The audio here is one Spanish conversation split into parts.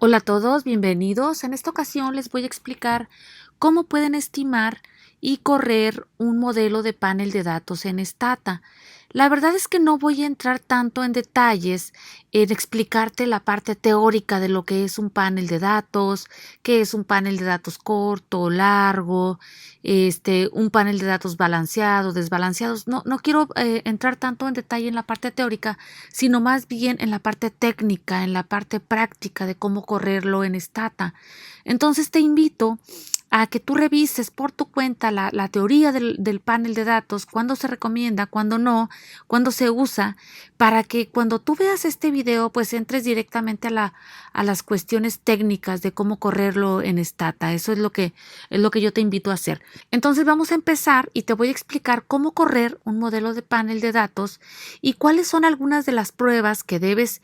Hola a todos, bienvenidos. En esta ocasión les voy a explicar cómo pueden estimar y correr un modelo de panel de datos en Stata. La verdad es que no voy a entrar tanto en detalles en explicarte la parte teórica de lo que es un panel de datos, qué es un panel de datos corto, largo, un panel de datos balanceado, desbalanceados. No quiero entrar tanto en detalle en la parte teórica, sino más bien en la parte técnica, en la parte práctica de cómo correrlo en Stata. Entonces te invito a que tú revises por tu cuenta la teoría del panel de datos, cuándo se recomienda, cuándo no, cuándo se usa, para que cuando tú veas este video, pues entres directamente a las cuestiones técnicas de cómo correrlo en Stata. Eso es lo que yo te invito a hacer. Entonces vamos a empezar y te voy a explicar cómo correr un modelo de panel de datos y cuáles son algunas de las pruebas que debes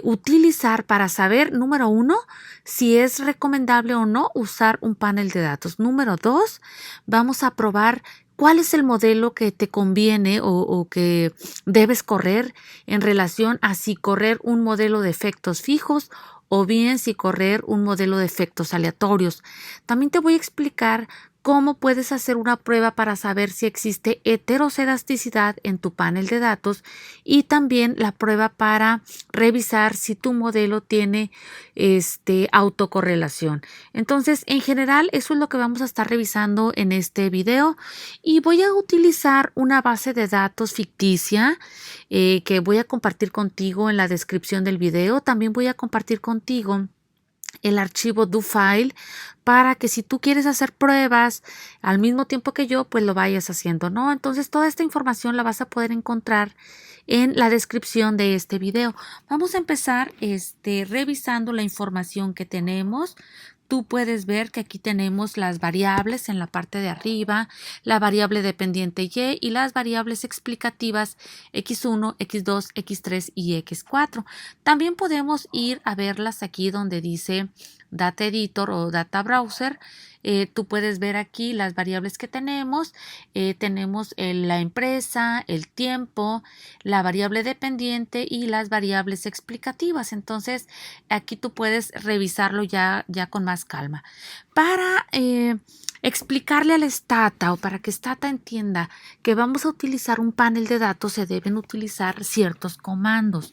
utilizar para saber, número uno, si es recomendable o no usar un panel de datos. Número dos, vamos a probar cuál es el modelo que te conviene o que debes correr en relación a si correr un modelo de efectos fijos o bien si correr un modelo de efectos aleatorios. También te voy a explicar cómo puedes hacer una prueba para saber si existe heteroscedasticidad en tu panel de datos y también la prueba para revisar si tu modelo tiene autocorrelación. Entonces, en general, eso es lo que vamos a estar revisando en este video y voy a utilizar una base de datos ficticia que voy a compartir contigo en la descripción del video. También voy a compartir contigo el archivo do file para que si tú quieres hacer pruebas al mismo tiempo que yo, pues lo vayas haciendo, ¿no? Entonces toda esta información la vas a poder encontrar en la descripción de este video. Vamos a empezar revisando la información que tenemos. Tú puedes ver que aquí tenemos las variables en la parte de arriba, la variable dependiente y las variables explicativas x1, x2, x3 y x4. También podemos ir a verlas aquí donde dice Data Editor o Data Browser. Tú puedes ver aquí las variables que tenemos. Tenemos la empresa, el tiempo, la variable dependiente y las variables explicativas. Entonces, aquí tú puedes revisarlo ya con más calma. Para explicarle al Stata o para que Stata entienda que vamos a utilizar un panel de datos, se deben utilizar ciertos comandos.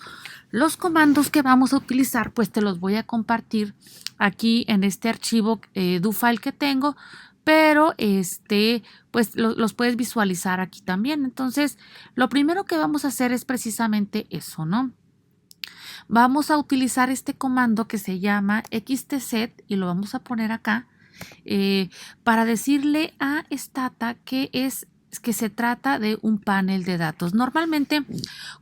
Los comandos que vamos a utilizar, pues te los voy a compartir aquí en este archivo do file que tengo, pero pues los puedes visualizar aquí también. Entonces, lo primero que vamos a hacer es precisamente eso, ¿no? Vamos a utilizar este comando que se llama xtset y lo vamos a poner acá para decirle a Stata que se trata de un panel de datos. Normalmente,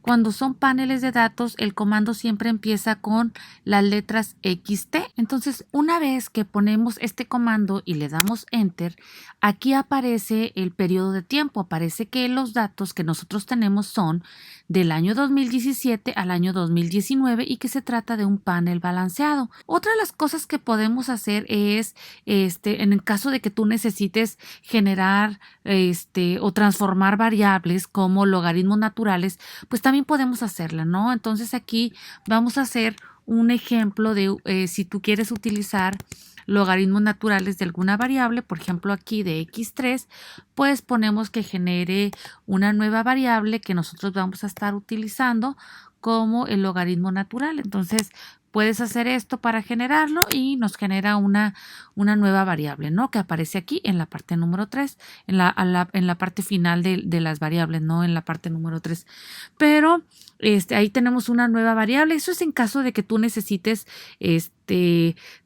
cuando son paneles de datos, el comando siempre empieza con las letras XT. Entonces, una vez que ponemos este comando y le damos Enter, aquí aparece el periodo de tiempo. Aparece que los datos que nosotros tenemos son del año 2017 al año 2019 y que se trata de un panel balanceado. Otra de las cosas que podemos hacer es, en el caso de que tú necesites generar o transformar variables como logaritmos naturales, pues también podemos hacerla, ¿no? Entonces aquí vamos a hacer un ejemplo de si tú quieres utilizar logaritmos naturales de alguna variable, por ejemplo aquí de x3, pues ponemos que genere una nueva variable que nosotros vamos a estar utilizando como el logaritmo natural. Entonces puedes hacer esto para generarlo y nos genera una nueva variable, ¿no? Que aparece aquí en la parte número 3, en la parte final de las variables, no en la parte número 3. Pero ahí tenemos una nueva variable. Eso es en caso de que tú necesites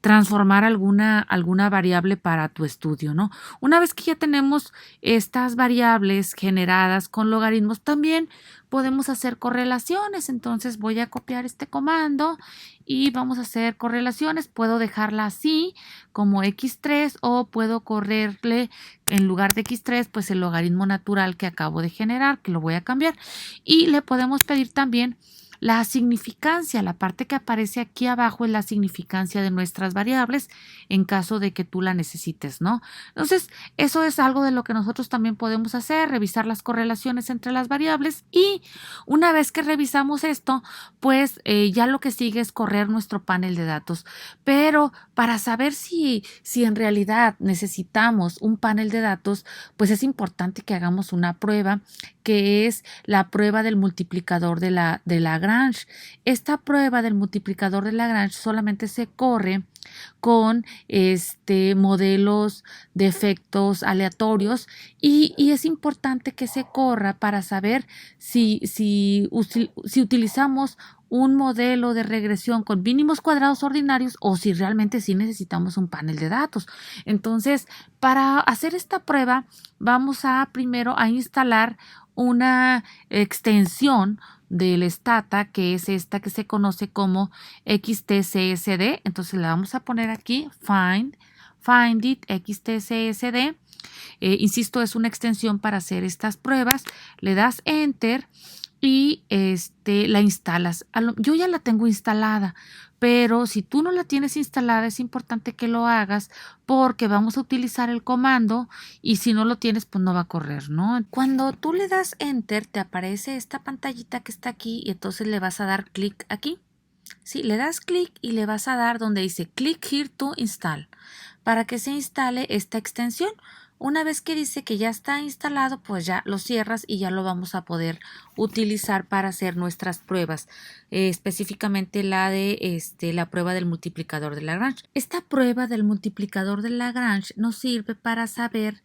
transformar alguna variable para tu estudio, ¿no? Una vez que ya tenemos estas variables generadas con logaritmos, también podemos hacer correlaciones. Entonces voy a copiar este comando y vamos a hacer correlaciones. Puedo dejarla así como x3 o puedo correrle en lugar de x3 pues el logaritmo natural que acabo de generar, que lo voy a cambiar, y le podemos pedir también La significancia, la parte que aparece aquí abajo es la significancia de nuestras variables en caso de que tú la necesites, ¿no? Entonces, eso es algo de lo que nosotros también podemos hacer, revisar las correlaciones entre las variables y una vez que revisamos esto, pues ya lo que sigue es correr nuestro panel de datos. Pero para saber si en realidad necesitamos un panel de datos, pues es importante que hagamos una prueba que es la prueba del multiplicador de Lagrange. Esta prueba del multiplicador de Lagrange solamente se corre con modelos de efectos aleatorios y es importante que se corra para saber si utilizamos un modelo de regresión con mínimos cuadrados ordinarios o si realmente sí necesitamos un panel de datos. Entonces, para hacer esta prueba, vamos a primero a instalar una extensión del Stata, que es esta que se conoce como XTCSD. Entonces la vamos a poner aquí, find it, XTCSD. Insisto, es una extensión para hacer estas pruebas. Le das Enter y la instalas. Yo ya la tengo instalada, pero si tú no la tienes instalada es importante que lo hagas porque vamos a utilizar el comando y si no lo tienes pues no va a correr, ¿no? Cuando tú le das Enter te aparece esta pantallita que está aquí y entonces le vas a dar clic aquí. Sí, le das clic y le vas a dar donde dice Click here to install para que se instale esta extensión. Una vez que dice que ya está instalado, pues ya lo cierras y ya lo vamos a poder utilizar para hacer nuestras pruebas, específicamente la de la prueba del multiplicador de Lagrange. Esta prueba del multiplicador de Lagrange nos sirve para saber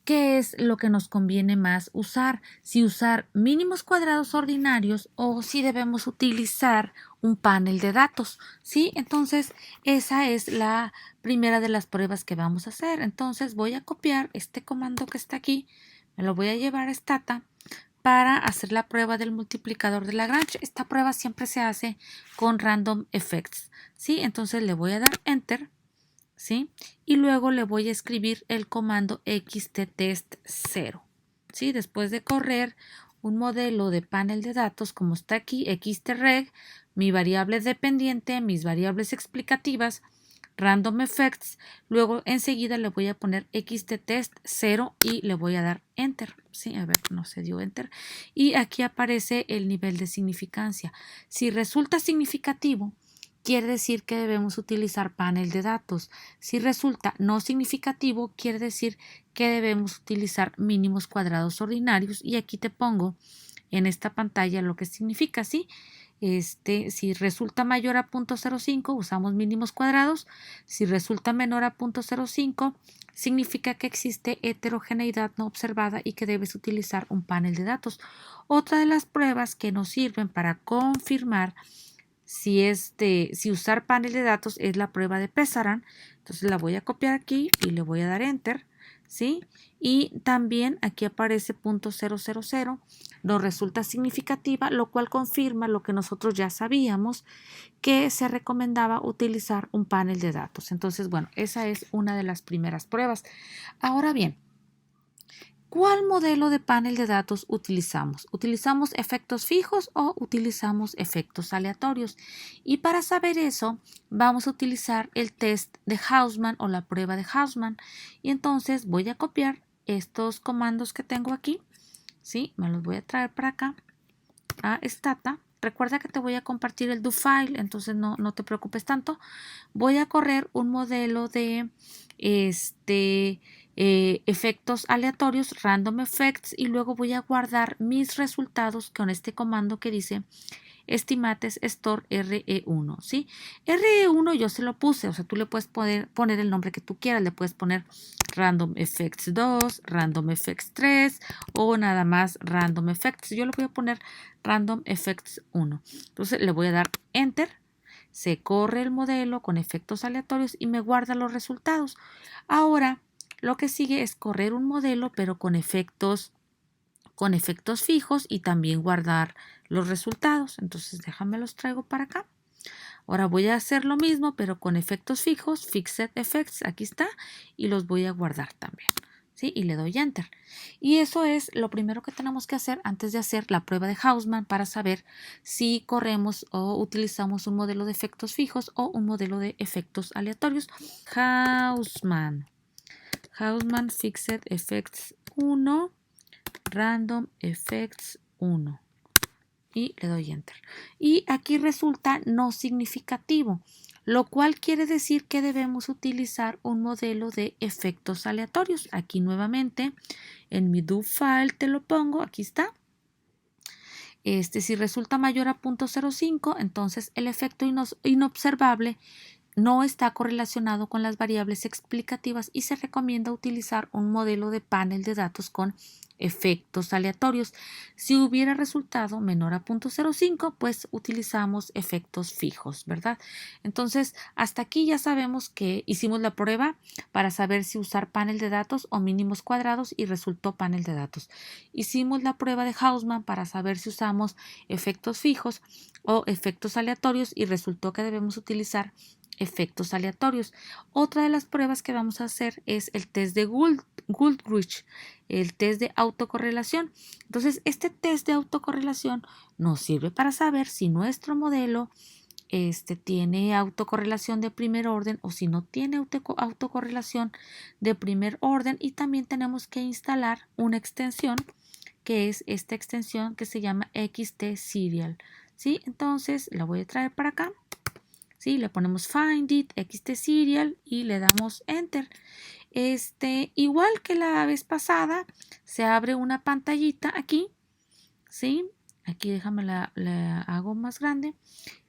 qué es lo que nos conviene más usar, si usar mínimos cuadrados ordinarios o si debemos utilizar un panel de datos, ¿sí? Entonces, esa es la primera de las pruebas que vamos a hacer. Entonces, voy a copiar este comando que está aquí, me lo voy a llevar a Stata para hacer la prueba del multiplicador de Lagrange. Esta prueba siempre se hace con Random Effects, ¿sí? Entonces, le voy a dar Enter, ¿sí? Y luego le voy a escribir el comando xttest0, ¿sí? Después de correr un modelo de panel de datos como está aquí, xtreg, mi variable dependiente, mis variables explicativas, random effects, luego enseguida le voy a poner xttest0 y le voy a dar enter, ¿sí? A ver, no se dio enter y aquí aparece el nivel de significancia. Si resulta significativo, quiere decir que debemos utilizar panel de datos. Si resulta no significativo, quiere decir que debemos utilizar mínimos cuadrados ordinarios. Y aquí te pongo en esta pantalla lo que significa, ¿sí? Si resulta mayor a 0.05, usamos mínimos cuadrados. Si resulta menor a 0.05, significa que existe heterogeneidad no observada y que debes utilizar un panel de datos. Otra de las pruebas que nos sirven para confirmar si usar panel de datos es la prueba de Pesaran. Entonces la voy a copiar aquí y le voy a dar enter, ¿sí? Y también aquí aparece .000, nos resulta significativa, lo cual confirma lo que nosotros ya sabíamos, que se recomendaba utilizar un panel de datos. Entonces, bueno, esa es una de las primeras pruebas. Ahora bien, ¿cuál modelo de panel de datos utilizamos? ¿Utilizamos efectos fijos o utilizamos efectos aleatorios? Y para saber eso, vamos a utilizar el test de Hausman o la prueba de Hausman. Y entonces voy a copiar estos comandos que tengo aquí, ¿sí? Me los voy a traer para acá, a Stata. Recuerda que te voy a compartir el do file, entonces no te preocupes tanto. Voy a correr un modelo de efectos aleatorios, random effects, y luego voy a guardar mis resultados con este comando que dice estimates store RE1, ¿sí? RE1 yo se lo puse, o sea, tú le puedes poner el nombre que tú quieras, le puedes poner random effects 2, random effects 3 o nada más random effects. Yo le voy a poner random effects 1. Entonces le voy a dar enter, se corre el modelo con efectos aleatorios y me guarda los resultados. Ahora lo que sigue es correr un modelo pero con efectos fijos y también guardar los resultados. Entonces déjame los traigo para acá. Ahora voy a hacer lo mismo pero con efectos fijos, fixed effects, aquí está, y los voy a guardar también, ¿sí? Y le doy Enter. Y eso es lo primero que tenemos que hacer antes de hacer la prueba de Hausman para saber si corremos o utilizamos un modelo de efectos fijos o un modelo de efectos aleatorios. Hausman Fixed Effects 1, Random Effects 1. Y le doy Enter. Y aquí resulta no significativo, lo cual quiere decir que debemos utilizar un modelo de efectos aleatorios. Aquí nuevamente en mi do file te lo pongo, aquí está. Si resulta mayor a 0.05, entonces el efecto inobservable no está correlacionado con las variables explicativas y se recomienda utilizar un modelo de panel de datos con efectos aleatorios. Si hubiera resultado menor a 0.05, pues utilizamos efectos fijos, ¿verdad? Entonces, hasta aquí ya sabemos que hicimos la prueba para saber si usar panel de datos o mínimos cuadrados y resultó panel de datos. Hicimos la prueba de Hausman para saber si usamos efectos fijos o efectos aleatorios y resultó que debemos utilizar efectos aleatorios. Otra de las pruebas que vamos a hacer es el test de Goodrich, el test de autocorrelación. Entonces, este test de autocorrelación nos sirve para saber si nuestro modelo tiene autocorrelación de primer orden o si no tiene autocorrelación de primer orden, y también tenemos que instalar una extensión que es esta extensión que se llama XT-Serial. ¿Sí? Entonces la voy a traer para acá. ¿Sí? Le ponemos find it, XT-Serial y le damos enter. Igual que la vez pasada, se abre una pantallita aquí. ¿Sí? Aquí déjame la hago más grande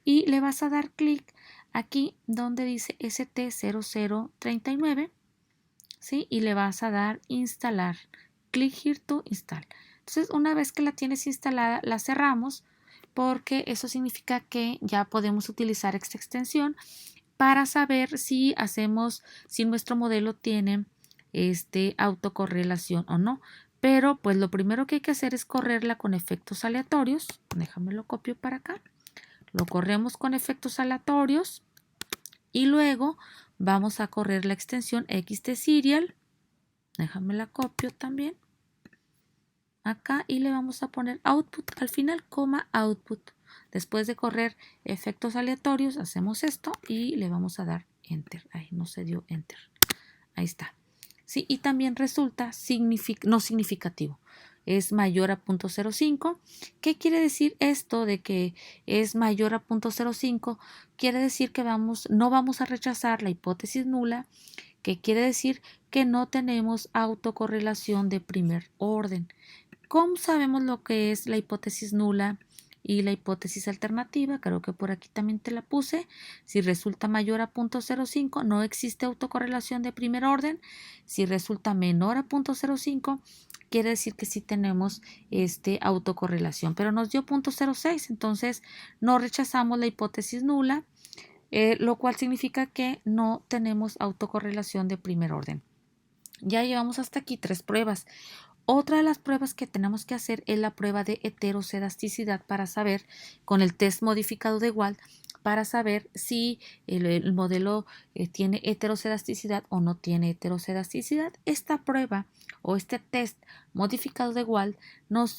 y le vas a dar clic aquí donde dice ST0039, ¿sí? Y le vas a dar instalar. Click here to install. Entonces, una vez que la tienes instalada, la cerramos porque eso significa que ya podemos utilizar esta extensión para saber si nuestro modelo tiene autocorrelación o no. Pero pues lo primero que hay que hacer es correrla con efectos aleatorios. Déjame lo copio para acá. Lo corremos con efectos aleatorios y luego vamos a correr la extensión XT-Serial. Déjame la copio también acá y le vamos a poner output al final, output. Después de correr efectos aleatorios, hacemos esto y le vamos a dar enter. Ahí no se dio enter. Ahí está. Sí, y también resulta no significativo. Es mayor a 0.05. ¿Qué quiere decir esto de que es mayor a 0.05? Quiere decir que no vamos a rechazar la hipótesis nula, que quiere decir que no tenemos autocorrelación de primer orden. ¿Cómo sabemos lo que es la hipótesis nula y la hipótesis alternativa? Creo que por aquí también te la puse. Si resulta mayor a 0.05, no existe autocorrelación de primer orden. Si resulta menor a 0.05, quiere decir que sí tenemos autocorrelación, pero nos dio 0.06, entonces no rechazamos la hipótesis nula, lo cual significa que no tenemos autocorrelación de primer orden. Ya llevamos hasta aquí 3 pruebas. Otra de las pruebas que tenemos que hacer es la prueba de heterocedasticidad para saber, con el test modificado de Wald, para saber si el modelo tiene heterocedasticidad o no tiene heterocedasticidad. Esta prueba o este test modificado de Wald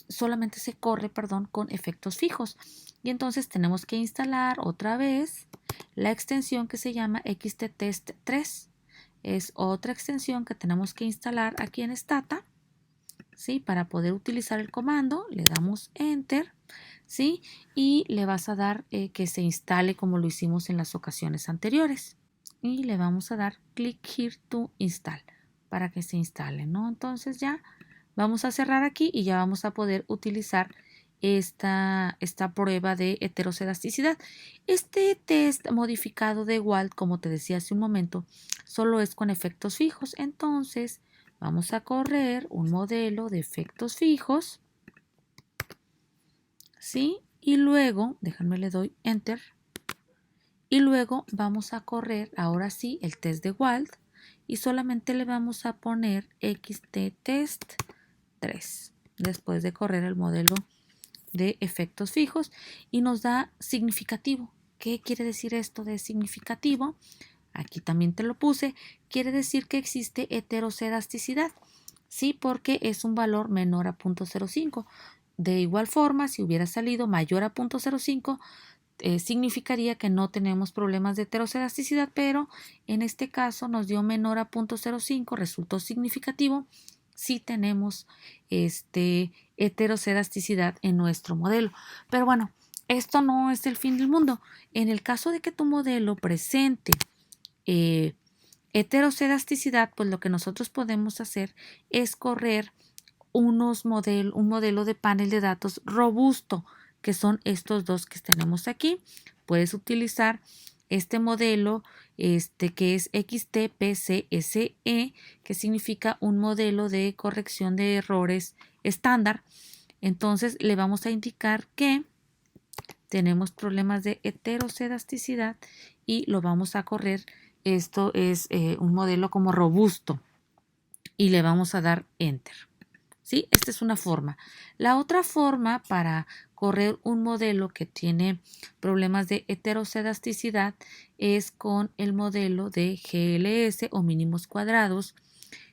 solamente se corre, con efectos fijos. Y entonces tenemos que instalar otra vez la extensión que se llama XT-Test3. Es otra extensión que tenemos que instalar aquí en Stata. ¿Sí? Para poder utilizar el comando, le damos enter, ¿sí? Y le vas a dar que se instale como lo hicimos en las ocasiones anteriores. Y le vamos a dar click here to install para que se instale, ¿no? Entonces ya vamos a cerrar aquí y ya vamos a poder utilizar esta prueba de heterocedasticidad. Este test modificado de Wald, como te decía hace un momento, solo es con efectos fijos. Entonces vamos a correr un modelo de efectos fijos, ¿sí? Y luego, déjame le doy enter. Y luego vamos a correr, ahora sí, el test de Wald y solamente le vamos a poner XT-Test3 después de correr el modelo de efectos fijos y nos da significativo. ¿Qué quiere decir esto de significativo? Aquí también te lo puse. Quiere decir que existe heterocedasticidad. Sí, porque es un valor menor a 0.05. De igual forma, si hubiera salido mayor a 0.05, significaría que no tenemos problemas de heterocelasticidad, pero en este caso nos dio menor a 0.05, resultó significativo si tenemos heterocelasticidad en nuestro modelo. Pero bueno, esto no es el fin del mundo. En el caso de que tu modelo presente heterocelasticidad, pues lo que nosotros podemos hacer es correr un modelo de panel de datos robusto, que son estos dos que tenemos aquí. Puedes utilizar este modelo que es XTPCSE, que significa un modelo de corrección de errores estándar. Entonces le vamos a indicar que tenemos problemas de heterocelasticidad y lo vamos a correr. Esto es un modelo como robusto y le vamos a dar Enter. ¿Sí? Esta es una forma. La otra forma para correr un modelo que tiene problemas de heterocelasticidad es con el modelo de GLS o mínimos cuadrados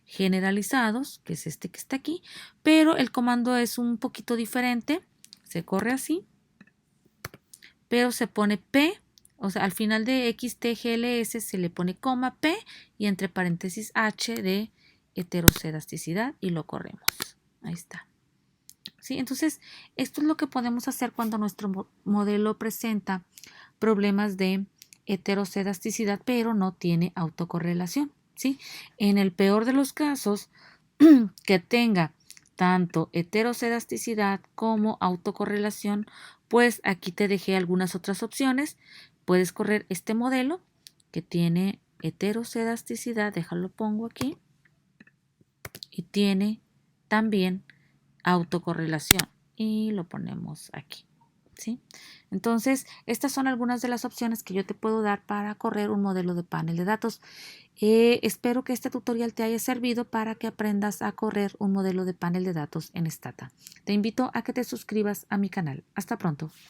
generalizados, que es este que está aquí, pero el comando es un poquito diferente. Se corre así, pero se pone P, o sea, al final de XTGLS se le pone coma P y entre paréntesis H de heterocelasticidad y lo corremos. Ahí está. ¿Sí? Entonces, esto es lo que podemos hacer cuando nuestro modelo presenta problemas de heterocelasticidad, pero no tiene autocorrelación. ¿Sí? En el peor de los casos, que tenga tanto heterocelasticidad como autocorrelación, pues aquí te dejé algunas otras opciones. Puedes correr este modelo que tiene heterocelasticidad, déjalo pongo aquí, y tiene también autocorrelación y lo ponemos aquí. ¿Sí? Entonces, estas son algunas de las opciones que yo te puedo dar para correr un modelo de panel de datos. Espero que este tutorial te haya servido para que aprendas a correr un modelo de panel de datos en Stata. Te invito a que te suscribas a mi canal. Hasta pronto.